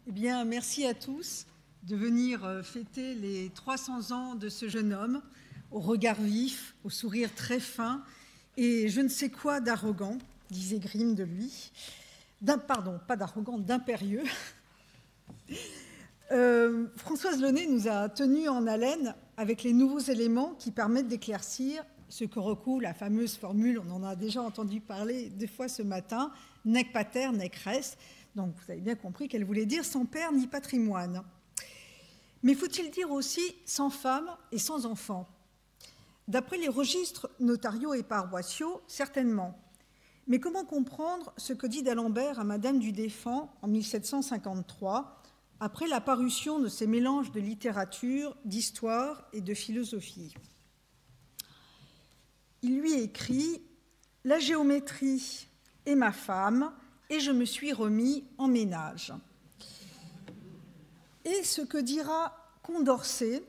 Eh bien, merci à tous de venir fêter les 300 ans de ce jeune homme, au regard vif, au sourire très fin et je ne sais quoi d'arrogant, disait Grimm de lui. Pardon, pas d'arrogant, d'impérieux. Françoise Launay nous a tenus en haleine avec les nouveaux éléments qui permettent d'éclaircir ce que recouvre la fameuse formule, on en a déjà entendu parler 2 fois ce matin, nec pater, nec res. Donc vous avez bien compris qu'elle voulait dire sans père ni patrimoine. Mais faut-il dire aussi sans femme et sans enfant? D'après les registres notariaux et paroissiaux, certainement. Mais comment comprendre ce que dit d'Alembert à Madame du Défend en 1753, après la parution de ces mélanges de littérature, d'histoire et de philosophie? Il lui écrit « La géométrie est ma femme, et je me suis remis en ménage. » Et ce que dira Condorcet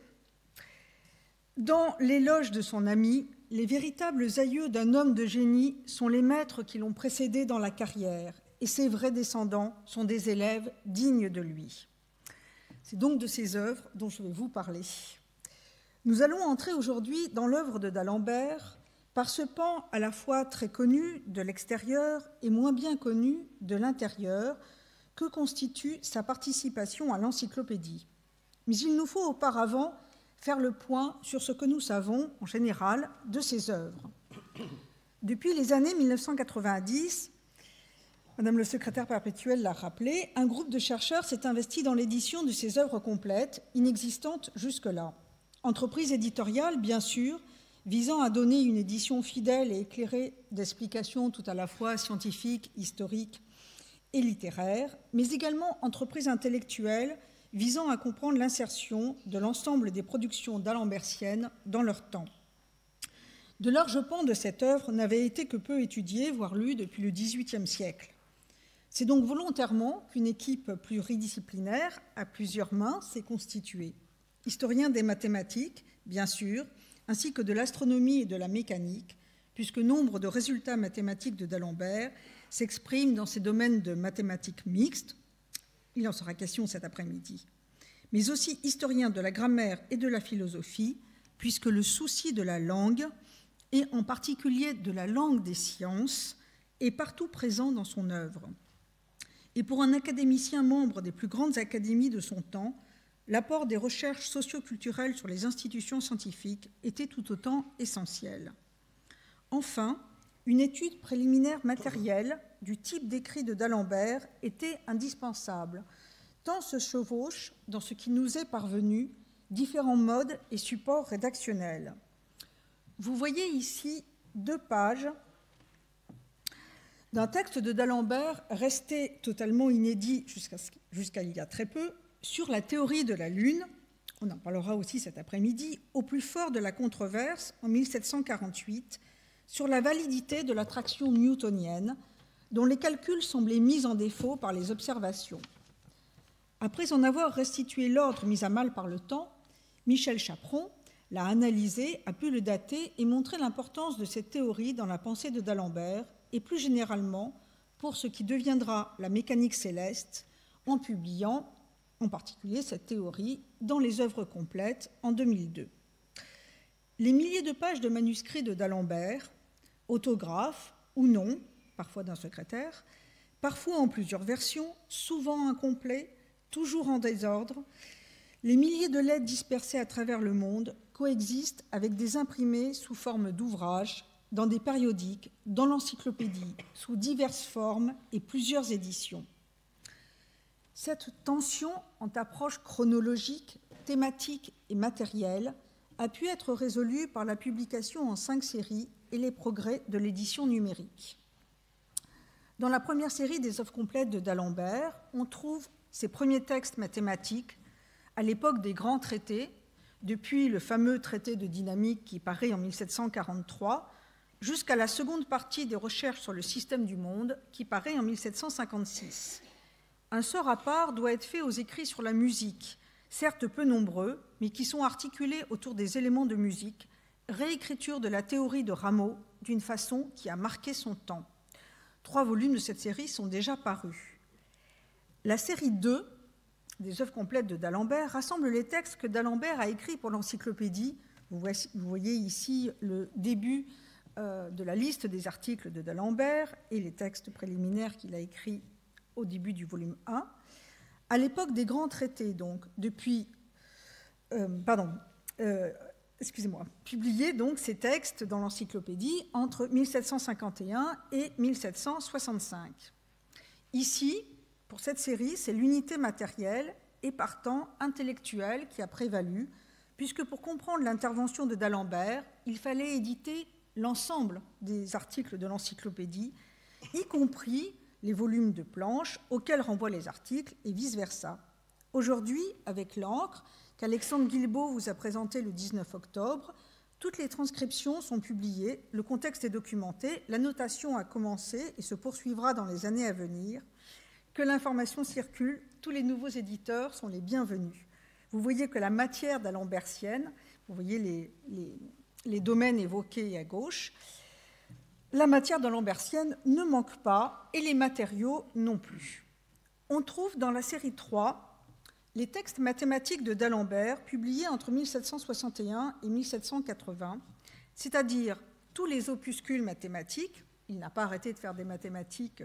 dans l'éloge de son ami, les véritables aïeux d'un homme de génie sont les maîtres qui l'ont précédé dans la carrière, et ses vrais descendants sont des élèves dignes de lui. C'est donc de ces œuvres dont je vais vous parler. Nous allons entrer aujourd'hui dans l'œuvre de d'Alembert par ce pan à la fois très connu de l'extérieur et moins bien connu de l'intérieur que constitue sa participation à l'encyclopédie. Mais il nous faut auparavant faire le point sur ce que nous savons, en général, de ses œuvres. Depuis les années 1990, Madame le secrétaire perpétuel l'a rappelé, un groupe de chercheurs s'est investi dans l'édition de ses œuvres complètes, inexistantes jusque-là. Entreprise éditoriale, bien sûr, visant à donner une édition fidèle et éclairée d'explications tout à la fois scientifiques, historiques et littéraires, mais également entreprise intellectuelle visant à comprendre l'insertion de l'ensemble des productions d'alembertiennes dans leur temps. De larges pans de cette œuvre n'avaient été que peu étudiés, voire lus depuis le XVIIIe siècle. C'est donc volontairement qu'une équipe pluridisciplinaire, à plusieurs mains, s'est constituée. Historiens des mathématiques, bien sûr, ainsi que de l'astronomie et de la mécanique, puisque nombre de résultats mathématiques de d'Alembert s'expriment dans ces domaines de mathématiques mixtes, il en sera question cet après-midi, mais aussi historiens de la grammaire et de la philosophie, puisque le souci de la langue, et en particulier de la langue des sciences, est partout présent dans son œuvre. Et pour un académicien membre des plus grandes académies de son temps, l'apport des recherches socio-culturelles sur les institutions scientifiques était tout autant essentiel. Enfin, une étude préliminaire matérielle du type décrit de d'Alembert était indispensable, tant se chevauchent, dans ce qui nous est parvenu, différents modes et supports rédactionnels. Vous voyez ici 2 pages d'un texte de d'Alembert resté totalement inédit jusqu'à il y a très peu, sur la théorie de la Lune, on en parlera aussi cet après-midi, au plus fort de la controverse, en 1748, sur la validité de l'attraction newtonienne, dont les calculs semblaient mis en défaut par les observations. Après en avoir restitué l'ordre mis à mal par le temps, Michel Chaperon l'a analysé, a pu le dater et montrer l'importance de cette théorie dans la pensée de d'Alembert et plus généralement pour ce qui deviendra la mécanique céleste en publiant en particulier cette théorie, dans les œuvres complètes en 2002. Les milliers de pages de manuscrits de d'Alembert, autographes ou non, parfois d'un secrétaire, parfois en plusieurs versions, souvent incomplets, toujours en désordre, les milliers de lettres dispersées à travers le monde coexistent avec des imprimés sous forme d'ouvrages, dans des périodiques, dans l'encyclopédie, sous diverses formes et plusieurs éditions. Cette tension entre approche chronologique, thématique et matérielle a pu être résolue par la publication en 5 séries et les progrès de l'édition numérique. Dans la première série des œuvres complètes de d'Alembert, on trouve ses premiers textes mathématiques à l'époque des grands traités, depuis le fameux traité de dynamique qui paraît en 1743, jusqu'à la seconde partie des recherches sur le système du monde qui paraît en 1756. Un sort à part doit être fait aux écrits sur la musique, certes peu nombreux, mais qui sont articulés autour des éléments de musique, réécriture de la théorie de Rameau d'une façon qui a marqué son temps. 3 volumes de cette série sont déjà parus. La série 2 des œuvres complètes de d'Alembert rassemble les textes que d'Alembert a écrits pour l'encyclopédie. Vous voyez ici le début de la liste des articles de d'Alembert et les textes préliminaires qu'il a écrits au début du volume 1. À l'époque des grands traités, donc, publié donc ces textes dans l'encyclopédie entre 1751 et 1765. Ici, pour cette série, c'est l'unité matérielle et partant intellectuelle qui a prévalu, puisque pour comprendre l'intervention de d'Alembert, il fallait éditer l'ensemble des articles de l'encyclopédie, y compris les volumes de planches auxquels renvoient les articles et vice-versa. Aujourd'hui, avec l'encre qu'Alexandre Guilbeault vous a présenté le 19 octobre, toutes les transcriptions sont publiées, le contexte est documenté, la notation a commencé et se poursuivra dans les années à venir. Que l'information circule, tous les nouveaux éditeurs sont les bienvenus. Vous voyez que la matière d'alembertienne, vous voyez les domaines évoqués à gauche, la matière d'alembertienne ne manque pas et les matériaux non plus. On trouve dans la série 3 les textes mathématiques de d'Alembert publiés entre 1761 et 1780, c'est-à-dire tous les opuscules mathématiques, il n'a pas arrêté de faire des mathématiques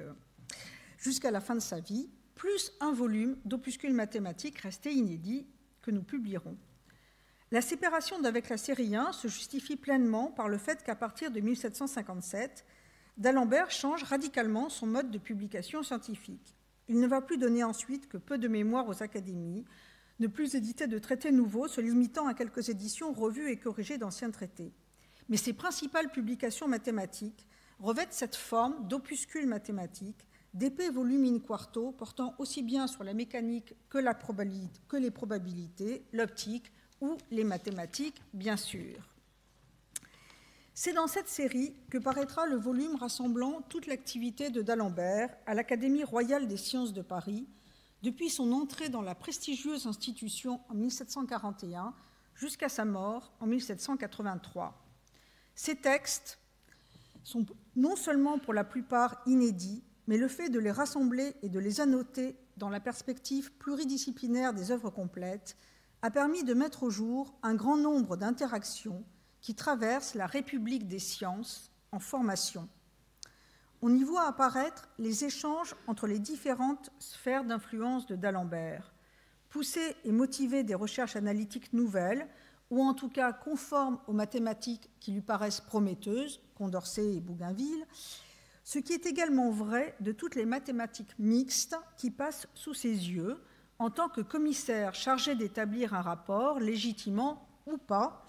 jusqu'à la fin de sa vie, plus un volume d'opuscules mathématiques restés inédits que nous publierons. La séparation d'avec la série 1 se justifie pleinement par le fait qu'à partir de 1757, d'Alembert change radicalement son mode de publication scientifique. Il ne va plus donner ensuite que peu de mémoires aux académies, ne plus éditer de traités nouveaux, se limitant à quelques éditions revues et corrigées d'anciens traités. Mais ses principales publications mathématiques revêtent cette forme d'opuscules mathématiques, d'épais volumes in quarto portant aussi bien sur la mécanique que les probabilités, l'optique ou les mathématiques, bien sûr. C'est dans cette série que paraîtra le volume rassemblant toute l'activité de d'Alembert à l'Académie royale des sciences de Paris, depuis son entrée dans la prestigieuse institution en 1741 jusqu'à sa mort en 1783. Ces textes sont non seulement pour la plupart inédits, mais le fait de les rassembler et de les annoter dans la perspective pluridisciplinaire des œuvres complètes a permis de mettre au jour un grand nombre d'interactions qui traversent la République des sciences en formation. On y voit apparaître les échanges entre les différentes sphères d'influence de d'Alembert, pousser et motiver des recherches analytiques nouvelles, ou en tout cas conformes aux mathématiques qui lui paraissent prometteuses, Condorcet et Bougainville, ce qui est également vrai de toutes les mathématiques mixtes qui passent sous ses yeux en tant que commissaire chargé d'établir un rapport, légitimement ou pas,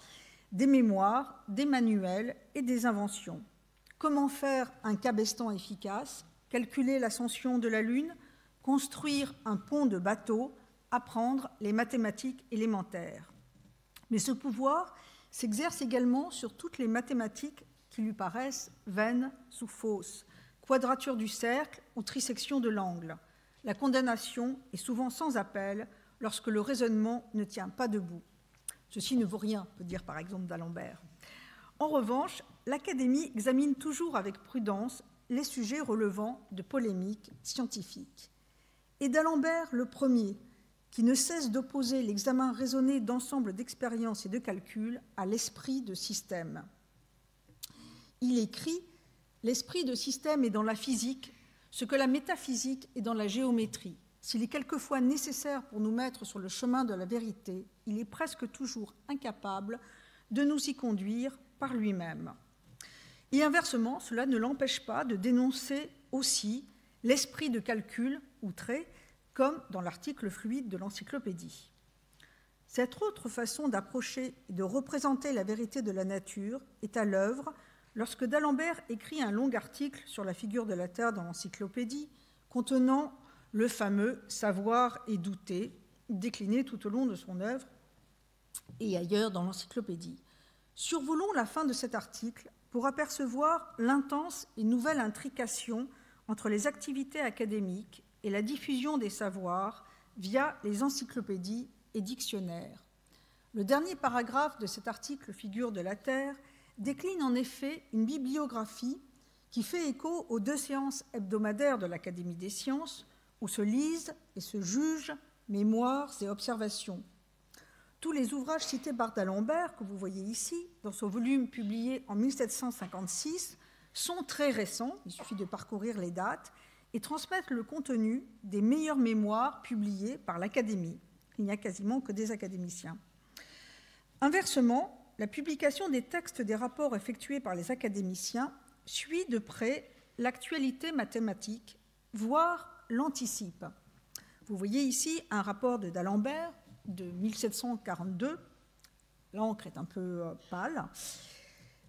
des mémoires, des manuels et des inventions. Comment faire un cabestan efficace, calculer l'ascension de la Lune, construire un pont de bateau, apprendre les mathématiques élémentaires. Mais ce pouvoir s'exerce également sur toutes les mathématiques qui lui paraissent vaines ou fausses, quadrature du cercle ou trisection de l'angle. La condamnation est souvent sans appel lorsque le raisonnement ne tient pas debout. Ceci ne vaut rien, peut dire par exemple d'Alembert. En revanche, l'Académie examine toujours avec prudence les sujets relevant de polémiques scientifiques. Et d'Alembert le premier, qui ne cesse d'opposer l'examen raisonné d'ensemble d'expériences et de calculs à l'esprit de système. Il écrit « L'esprit de système est dans la physique, ce que la métaphysique est dans la géométrie. S'il est quelquefois nécessaire pour nous mettre sur le chemin de la vérité, il est presque toujours incapable de nous y conduire par lui-même. » Et inversement, cela ne l'empêche pas de dénoncer aussi l'esprit de calcul outré, comme dans l'article fluide de l'encyclopédie. Cette autre façon d'approcher et de représenter la vérité de la nature est à l'œuvre lorsque d'Alembert écrit un long article sur la figure de la Terre dans l'encyclopédie, contenant le fameux « savoir et douter », décliné tout au long de son œuvre et ailleurs dans l'encyclopédie. Survolons la fin de cet article pour apercevoir l'intense et nouvelle intrication entre les activités académiques et la diffusion des savoirs via les encyclopédies et dictionnaires. Le dernier paragraphe de cet article Figure de la Terre décline en effet une bibliographie qui fait écho aux 2 séances hebdomadaires de l'Académie des sciences où se lisent et se jugent mémoires et observations. Tous les ouvrages cités par d'Alembert, que vous voyez ici, dans son volume publié en 1756, sont très récents, il suffit de parcourir les dates, et transmettent le contenu des meilleures mémoires publiées par l'Académie. Il n'y a quasiment que des académiciens. Inversement, la publication des textes des rapports effectués par les académiciens suit de près l'actualité mathématique, voire l'anticipe. Vous voyez ici un rapport de d'Alembert de 1742. L'encre est un peu pâle.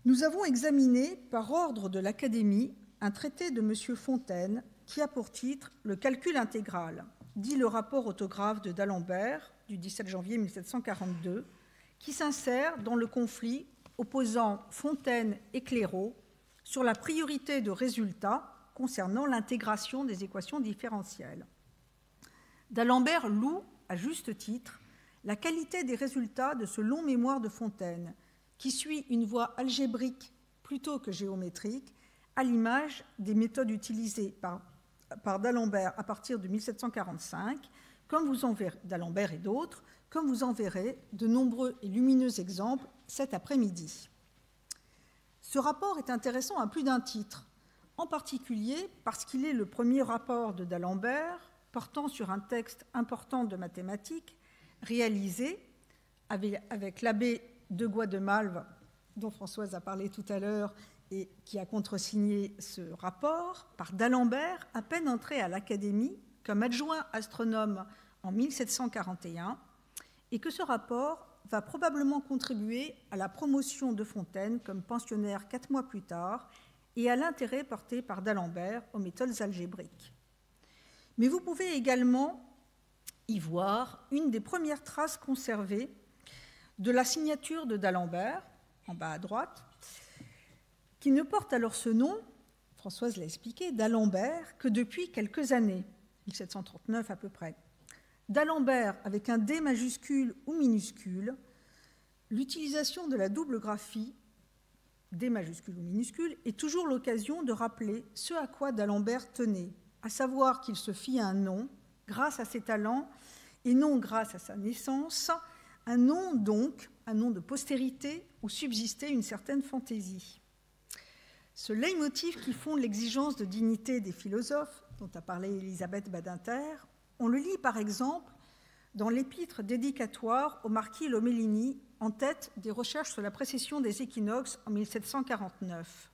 Nous avons examiné, par ordre de l'Académie, un traité de M. Fontaine qui a pour titre « Le calcul intégral », dit le rapport autographe de d'Alembert du 17 janvier 1742, qui s'insère dans le conflit opposant Fontaine et Clairaut sur la priorité de résultats concernant l'intégration des équations différentielles. D'Alembert loue, à juste titre, la qualité des résultats de ce long mémoire de Fontaine, qui suit une voie algébrique plutôt que géométrique, à l'image des méthodes utilisées par d'Alembert à partir de 1745, comme vous en verrez, d'Alembert et d'autres, comme vous en verrez de nombreux et lumineux exemples cet après-midi. Ce rapport est intéressant à plus d'un titre, en particulier parce qu'il est le premier rapport de d'Alembert portant sur un texte important de mathématiques réalisé avec l'abbé Degois de Malves, dont Françoise a parlé tout à l'heure, et qui a contresigné ce rapport, par d'Alembert, à peine entré à l'Académie comme adjoint astronome en 1741, et que ce rapport va probablement contribuer à la promotion de Fontaine comme pensionnaire 4 mois plus tard et à l'intérêt porté par d'Alembert aux méthodes algébriques. Mais vous pouvez également y voir une des premières traces conservées de la signature de d'Alembert, en bas à droite, qui ne porte alors ce nom, Françoise l'a expliqué, d'Alembert que depuis quelques années, 1739 à peu près. D'Alembert avec un D majuscule ou minuscule, l'utilisation de la double graphie, D majuscule ou minuscule, est toujours l'occasion de rappeler ce à quoi d'Alembert tenait, à savoir qu'il se fit un nom grâce à ses talents et non grâce à sa naissance, un nom donc, un nom de postérité où subsistait une certaine fantaisie. Ce leitmotiv qui fonde l'exigence de dignité des philosophes, dont a parlé Elisabeth Badinter, on le lit par exemple dans l'épître dédicatoire au marquis Lomellini, en tête des recherches sur la précession des équinoxes en 1749.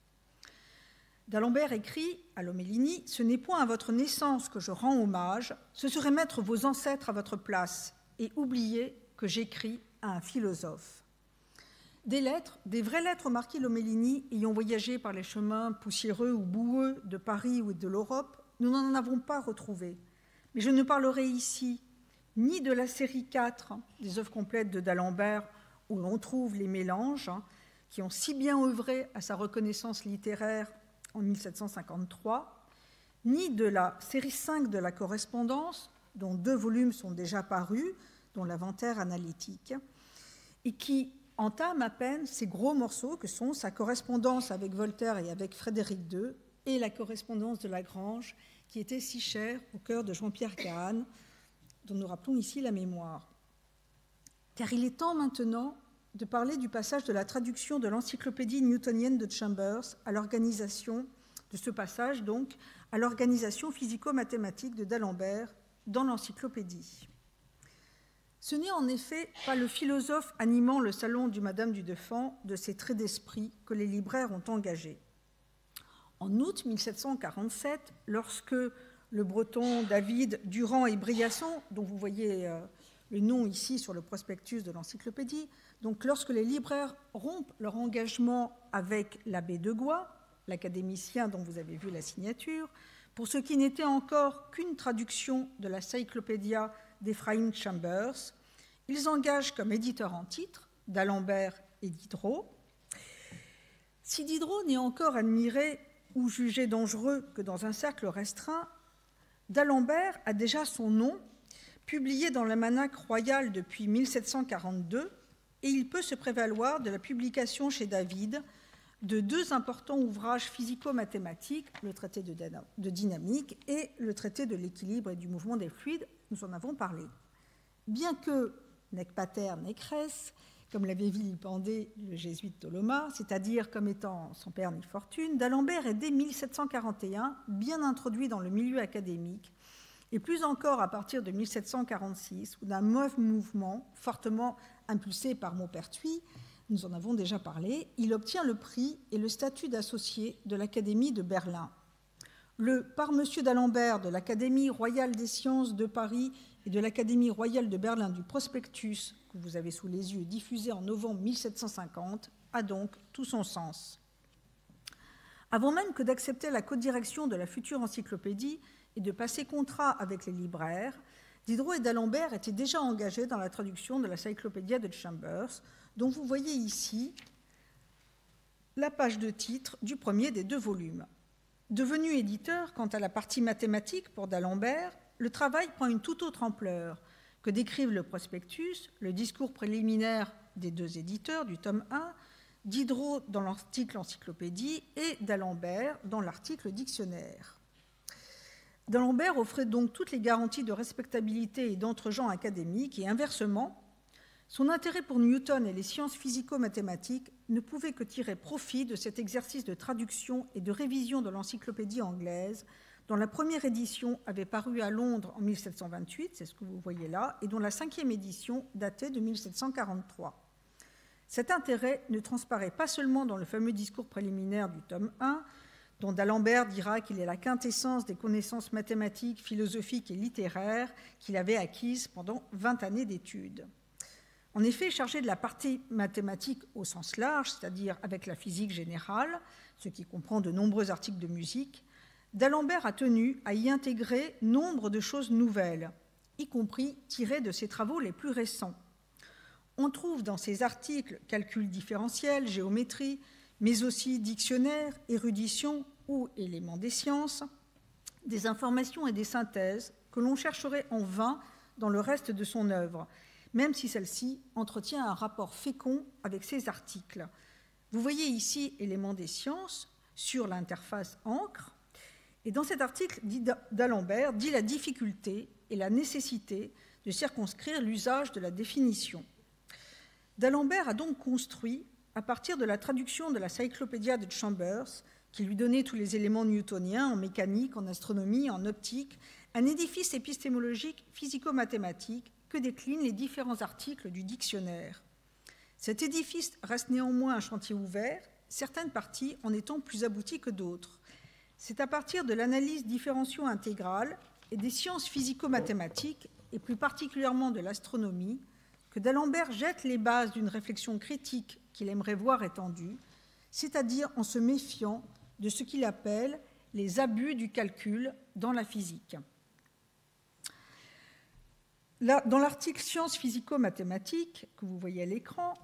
D'Alembert écrit à Lomellini « Ce n'est point à votre naissance que je rends hommage, ce serait mettre vos ancêtres à votre place et oublier que j'écris à un philosophe. » Des lettres, des vraies lettres au marquis Lomellini ayant voyagé par les chemins poussiéreux ou boueux de Paris ou de l'Europe, nous n'en avons pas retrouvé. Mais je ne parlerai ici ni de la série 4 des œuvres complètes de d'Alembert, où l'on trouve les mélanges, qui ont si bien œuvré à sa reconnaissance littéraire en 1753, ni de la série 5 de la correspondance, dont 2 volumes sont déjà parus, dont l'inventaire analytique, et qui entame à peine ces gros morceaux que sont sa correspondance avec Voltaire et avec Frédéric II et la correspondance de Lagrange, qui était si chère au cœur de Jean-Pierre Cahane, dont nous rappelons ici la mémoire. Car il est temps maintenant de parler du passage de la traduction de l'encyclopédie newtonienne de Chambers à l'organisation, de ce passage donc, à l'organisation physico-mathématique de d'Alembert dans l'encyclopédie. Ce n'est en effet pas le philosophe animant le salon du Madame du Deffand de ses traits d'esprit que les libraires ont engagé. En août 1747, lorsque le breton David Durand et Briasson, dont vous voyez le nom ici sur le prospectus de l'encyclopédie, donc lorsque les libraires rompent leur engagement avec l'abbé Degois, l'académicien dont vous avez vu la signature, pour ce qui n'était encore qu'une traduction de la Cyclopédia d'Ephraim Chambers, ils engagent comme éditeurs en titre d'Alembert et Diderot. Si Diderot n'est encore admiré ou jugé dangereux que dans un cercle restreint, d'Alembert a déjà son nom, publié dans l'Almanach royal depuis 1742, et il peut se prévaloir de la publication chez David de 2 importants ouvrages physico-mathématiques, le traité de dynamique et le traité de l'équilibre et du mouvement des fluides, nous en avons parlé. bien que nec pater nec res, comme l'avait vilipendé le jésuite Toloma, c'est-à-dire comme étant son père ni fortune, d'Alembert est dès 1741 bien introduit dans le milieu académique, et plus encore à partir de 1746, où d'un mouvement fortement impulsé par Maupertuis, nous en avons déjà parlé, il obtient le prix et le statut d'associé de l'Académie de Berlin. Le par M. d'Alembert de l'Académie royale des sciences de Paris et de l'Académie royale de Berlin du prospectus que vous avez sous les yeux, diffusé en novembre 1750, a donc tout son sens. Avant même que d'accepter la codirection de la future encyclopédie et de passer contrat avec les libraires, Diderot et d'Alembert étaient déjà engagés dans la traduction de la Cyclopédia de Chambers, dont vous voyez ici la page de titre du premier des 2 volumes. Devenu éditeur, quant à la partie mathématique pour d'Alembert, le travail prend une toute autre ampleur que décrivent le prospectus, le discours préliminaire des 2 éditeurs du tome 1, Diderot dans l'article encyclopédie et d'Alembert dans l'article dictionnaire. D'Alembert offrait donc toutes les garanties de respectabilité et d'entre-gens académiques et inversement, son intérêt pour Newton et les sciences physico-mathématiques ne pouvait que tirer profit de cet exercice de traduction et de révision de l'encyclopédie anglaise, dont la première édition avait paru à Londres en 1728, c'est ce que vous voyez là, et dont la 5e édition datait de 1743. Cet intérêt ne transparaît pas seulement dans le fameux discours préliminaire du tome 1, dont d'Alembert dira qu'il est la quintessence des connaissances mathématiques, philosophiques et littéraires qu'il avait acquises pendant 20 années d'études. En effet, chargé de la partie mathématique au sens large, c'est-à-dire avec la physique générale, ce qui comprend de nombreux articles de musique, d'Alembert a tenu à y intégrer nombre de choses nouvelles, y compris tirées de ses travaux les plus récents. On trouve dans ces articles calcul différentiel, géométrie, mais aussi dictionnaire, érudition ou éléments des sciences, des informations et des synthèses que l'on chercherait en vain dans le reste de son œuvre, même si celle-ci entretient un rapport fécond avec ses articles. Vous voyez ici éléments des sciences sur l'interface encre, et dans cet article, d'Alembert dit la difficulté et la nécessité de circonscrire l'usage de la définition. D'Alembert a donc construit, à partir de la traduction de la Cyclopédia de Chambers, qui lui donnait tous les éléments newtoniens en mécanique, en astronomie, en optique, un édifice épistémologique physico-mathématique que déclinent les différents articles du dictionnaire. Cet édifice reste néanmoins un chantier ouvert, certaines parties en étant plus abouties que d'autres. C'est à partir de l'analyse différentielle intégrale et des sciences physico-mathématiques, et plus particulièrement de l'astronomie, que d'Alembert jette les bases d'une réflexion critique qu'il aimerait voir étendue, c'est-à-dire en se méfiant de ce qu'il appelle les abus du calcul dans la physique. Là, dans l'article Sciences physico-mathématiques, que vous voyez à l'écran,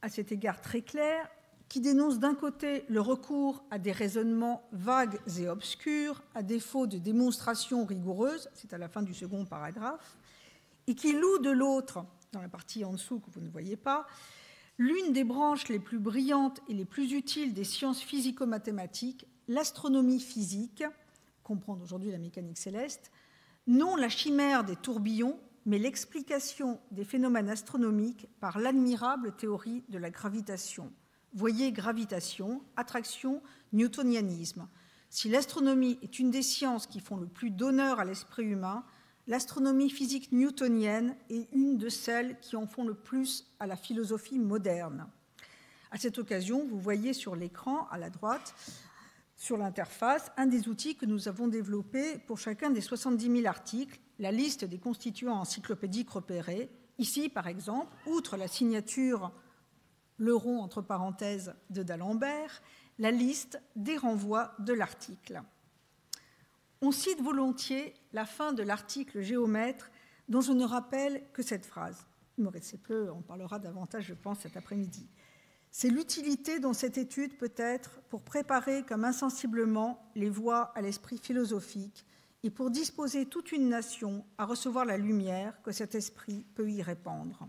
à cet égard très clair, qui dénonce d'un côté le recours à des raisonnements vagues et obscurs, à défaut de démonstrations rigoureuses, c'est à la fin du second paragraphe, et qui loue de l'autre, dans la partie en dessous que vous ne voyez pas, l'une des branches les plus brillantes et les plus utiles des sciences physico-mathématiques, l'astronomie physique, comprendre aujourd'hui la mécanique céleste, non la chimère des tourbillons, mais l'explication des phénomènes astronomiques par l'admirable théorie de la gravitation. Voyez gravitation, attraction, newtonianisme. Si l'astronomie est une des sciences qui font le plus d'honneur à l'esprit humain, l'astronomie physique newtonienne est une de celles qui en font le plus à la philosophie moderne. À cette occasion, vous voyez sur l'écran, à la droite, sur l'interface, un des outils que nous avons développé pour chacun des 70 000 articles, la liste des constituants encyclopédiques repérés. Ici, par exemple, outre la signature le rond entre parenthèses de d'Alembert, la liste des renvois de l'article. On cite volontiers la fin de l'article géomètre, dont je ne rappelle que cette phrase. Il me reste peu, on parlera davantage, je pense, cet après-midi. C'est l'utilité dont cette étude peut être pour préparer comme insensiblement les voies à l'esprit philosophique et pour disposer toute une nation à recevoir la lumière que cet esprit peut y répandre.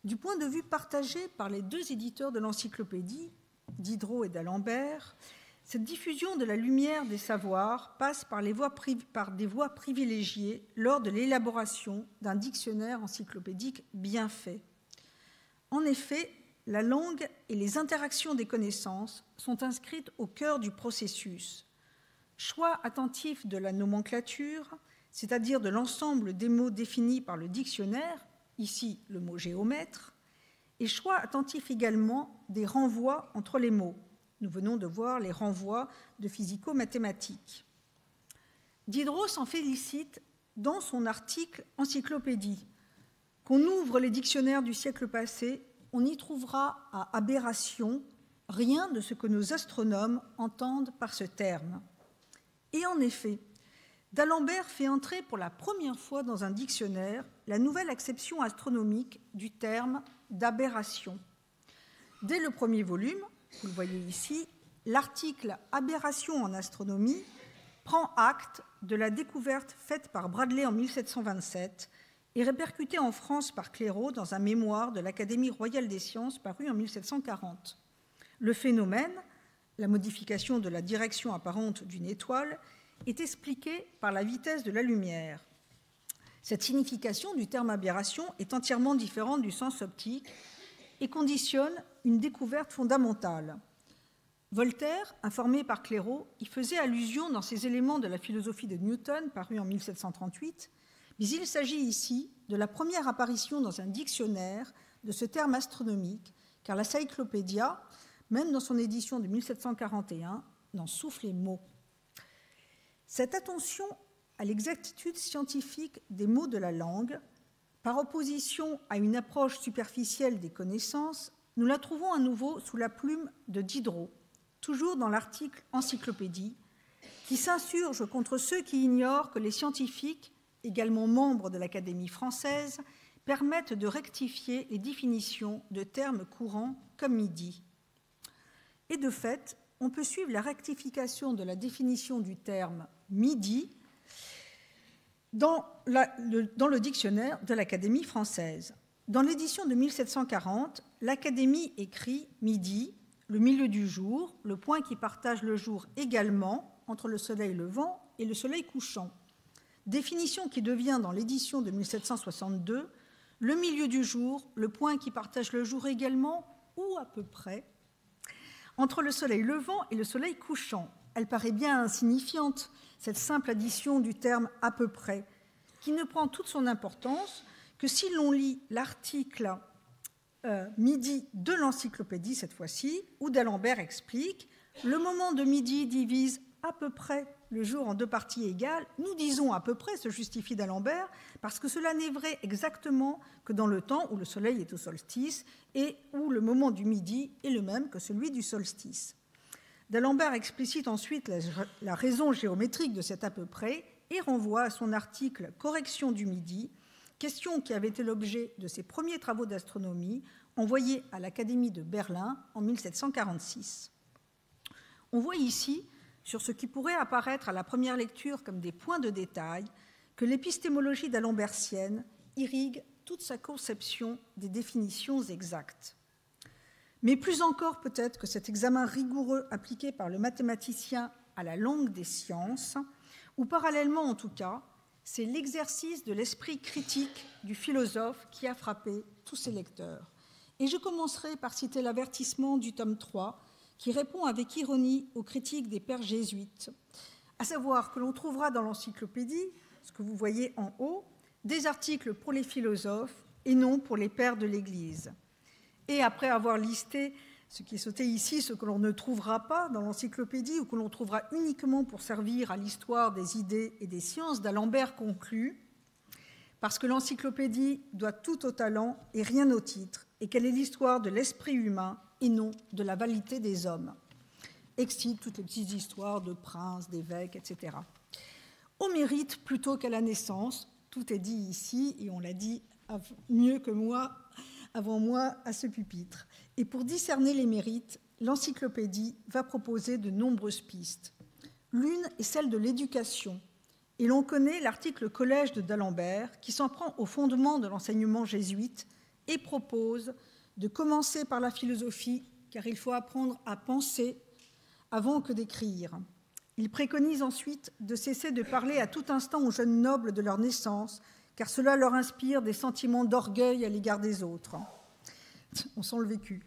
Du point de vue partagé par les 2 éditeurs de l'encyclopédie, Diderot et d'Alembert, Cette diffusion de la lumière des savoirs passe par des voies privilégiées lors de l'élaboration d'un dictionnaire encyclopédique bien fait. En effet, la langue et les interactions des connaissances sont inscrites au cœur du processus. Choix attentif de la nomenclature, c'est-à-dire de l'ensemble des mots définis par le dictionnaire, ici le mot géomètre, et choix attentif également des renvois entre les mots. Nous venons de voir les renvois de physico-mathématiques. Diderot s'en félicite dans son article « Encyclopédie ». Qu'on ouvre les dictionnaires du siècle passé, on y trouvera à aberration rien de ce que nos astronomes entendent par ce terme. Et en effet, d'Alembert fait entrer pour la première fois dans un dictionnaire la nouvelle acception astronomique du terme d'aberration. Dès le premier volume, vous le voyez ici, l'article « Aberration en astronomie » prend acte de la découverte faite par Bradley en 1727 et répercutée en France par Clairaut dans un mémoire de l'Académie royale des sciences paru en 1740. Le phénomène, la modification de la direction apparente d'une étoile, est expliqué par la vitesse de la lumière. Cette signification du terme aberration est entièrement différente du sens optique et conditionne une découverte fondamentale. Voltaire, informé par Clairaut, y faisait allusion dans ses éléments de la philosophie de Newton, paru en 1738, mais il s'agit ici de la première apparition dans un dictionnaire de ce terme astronomique, car la Cyclopédia, même dans son édition de 1741, n'en souffle les mots. Cette attention à l'exactitude scientifique des mots de la langue, par opposition à une approche superficielle des connaissances, nous la trouvons à nouveau sous la plume de Diderot, toujours dans l'article « Encyclopédie », qui s'insurge contre ceux qui ignorent que les scientifiques, également membres de l'Académie française, permettent de rectifier les définitions de termes courants comme midi. Et de fait, on peut suivre la rectification de la définition du terme midi dans le dictionnaire de l'Académie française. Dans l'édition de 1740, l'Académie écrit midi, le milieu du jour, le point qui partage le jour également entre le soleil levant et le soleil couchant. Définition qui devient dans l'édition de 1762 le milieu du jour, le point qui partage le jour également ou à peu près entre le soleil levant et le soleil couchant. Elle paraît bien insignifiante, cette simple addition du terme « à peu près », qui ne prend toute son importance que si l'on lit l'article midi de l'encyclopédie, cette fois-ci, où d'Alembert explique « Le moment de midi divise à peu près le jour en deux parties égales. Nous disons à peu près, se justifie d'Alembert, parce que cela n'est vrai exactement que dans le temps où le soleil est au solstice et où le moment du midi est le même que celui du solstice. » D'Alembert explicite ensuite la raison géométrique de cet à peu près et renvoie à son article « Correction du midi », question qui avait été l'objet de ses premiers travaux d'astronomie envoyés à l'Académie de Berlin en 1746. On voit ici, sur ce qui pourrait apparaître à la première lecture comme des points de détail, que l'épistémologie d'Alembertienne irrigue toute sa conception des définitions exactes. Mais plus encore peut-être que cet examen rigoureux appliqué par le mathématicien à la langue des sciences, ou parallèlement en tout cas, c'est l'exercice de l'esprit critique du philosophe qui a frappé tous ses lecteurs. Et je commencerai par citer l'avertissement du tome 3, qui répond avec ironie aux critiques des pères jésuites, à savoir que l'on trouvera dans l'encyclopédie, ce que vous voyez en haut, des articles pour les philosophes et non pour les pères de l'Église. Et après avoir listé ce qui est sauté ici, ce que l'on ne trouvera pas dans l'encyclopédie ou que l'on trouvera uniquement pour servir à l'histoire des idées et des sciences, d'Alembert conclut « Parce que l'encyclopédie doit tout au talent et rien au titre, et qu'elle est l'histoire de l'esprit humain et non de la vanité des hommes. » Excite toutes les petites histoires de princes, d'évêques, etc. Au mérite plutôt qu'à la naissance, tout est dit ici, et on l'a dit mieux que moi, avant moi, à ce pupitre. Et pour discerner les mérites, l'encyclopédie va proposer de nombreuses pistes. L'une est celle de l'éducation, et l'on connaît l'article Collège de d'Alembert, qui s'en prend au fondement de l'enseignement jésuite et propose de commencer par la philosophie, car il faut apprendre à penser avant que d'écrire. Il préconise ensuite de cesser de parler à tout instant aux jeunes nobles de leur naissance, car cela leur inspire des sentiments d'orgueil à l'égard des autres. On sent le vécu.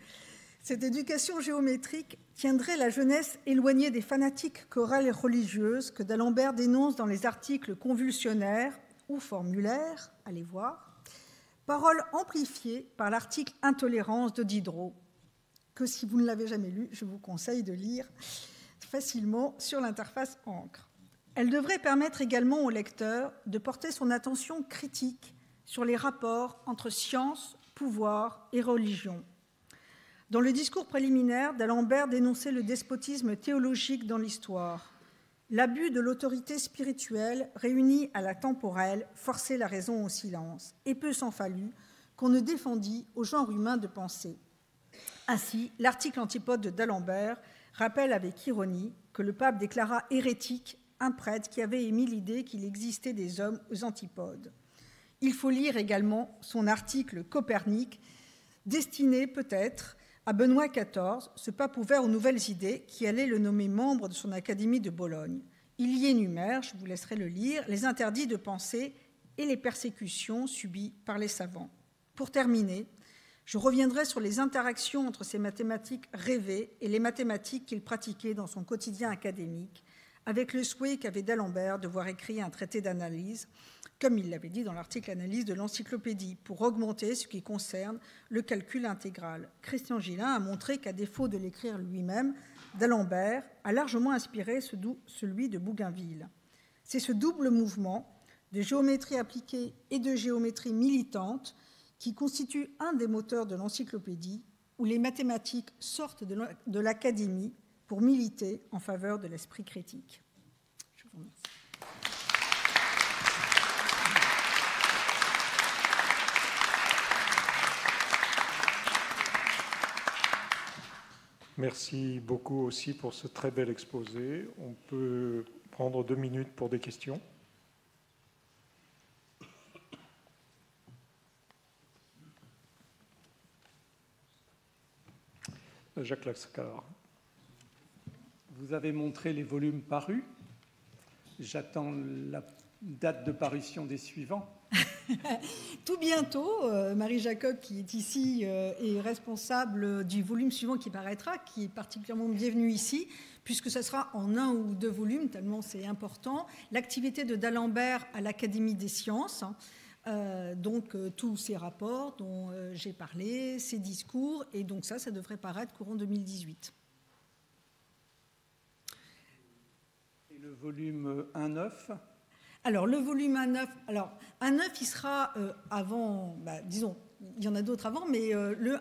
Cette éducation géométrique tiendrait la jeunesse éloignée des fanatiques chorales et religieuses que d'Alembert dénonce dans les articles convulsionnaires ou formulaires, allez voir, paroles amplifiées par l'article Intolérance de Diderot, que si vous ne l'avez jamais lu, je vous conseille de lire facilement sur l'interface encre. Elle devrait permettre également au lecteur de porter son attention critique sur les rapports entre science, pouvoir et religion. Dans le discours préliminaire, d'Alembert dénonçait le despotisme théologique dans l'histoire. L'abus de l'autorité spirituelle réunie à la temporelle forçait la raison au silence, et peu s'en fallut qu'on ne défendît au genre humain de penser. Ainsi, l'article antipode d'Alembert rappelle avec ironie que le pape déclara hérétique un prêtre qui avait émis l'idée qu'il existait des hommes aux antipodes. Il faut lire également son article Copernic, destiné peut-être à Benoît XIV, ce pape ouvert aux nouvelles idées, qui allait le nommer membre de son Académie de Bologne. Il y énumère, je vous laisserai le lire, les interdits de penser et les persécutions subies par les savants. Pour terminer, je reviendrai sur les interactions entre ces mathématiques rêvées et les mathématiques qu'il pratiquait dans son quotidien académique, avec le souhait qu'avait d'Alembert de voir écrit un traité d'analyse, comme il l'avait dit dans l'article Analyse de l'encyclopédie, pour augmenter ce qui concerne le calcul intégral. Christian Gillin a montré qu'à défaut de l'écrire lui-même, d'Alembert a largement inspiré celui de Bougainville. C'est ce double mouvement de géométrie appliquée et de géométrie militante qui constitue un des moteurs de l'encyclopédie, où les mathématiques sortent de l'académie pour militer en faveur de l'esprit critique. Je vous remercie. Merci beaucoup aussi pour ce très bel exposé. On peut prendre 2 minutes pour des questions. Jacques Lascar. Vous avez montré les volumes parus. J'attends la date de parution des suivants. Tout bientôt, Marie Jacob, qui est ici, est responsable du volume suivant qui paraîtra, qui est particulièrement bienvenue ici, puisque ce sera en 1 ou 2 volumes, tellement c'est important. L'activité de d'Alembert à l'Académie des sciences, donc tous ces rapports dont j'ai parlé, ces discours, et donc ça devrait paraître courant 2018. Et le volume 1.9 ? Alors, le volume 1.9, il sera avant, disons, il y en a d'autres avant, mais le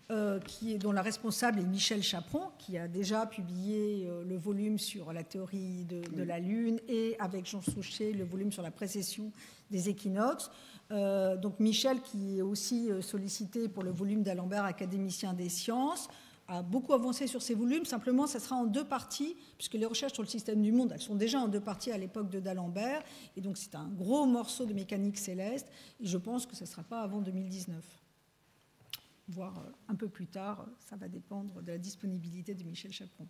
1.9, dont la responsable est Michel Chaperon, qui a déjà publié le volume sur la théorie de la Lune, et avec Jean Souchet, le volume sur la précession des équinoxes. Donc Michel, qui est aussi sollicité pour le volume d'Alembert, académicien des sciences, a beaucoup avancé sur ces volumes. Simplement, ça sera en 2 parties, puisque les recherches sur le système du monde, elles sont déjà en 2 parties à l'époque de d'Alembert, et donc c'est un gros morceau de mécanique céleste, et je pense que ce ne sera pas avant 2019. Voire un peu plus tard, ça va dépendre de la disponibilité de Michel Chaperon.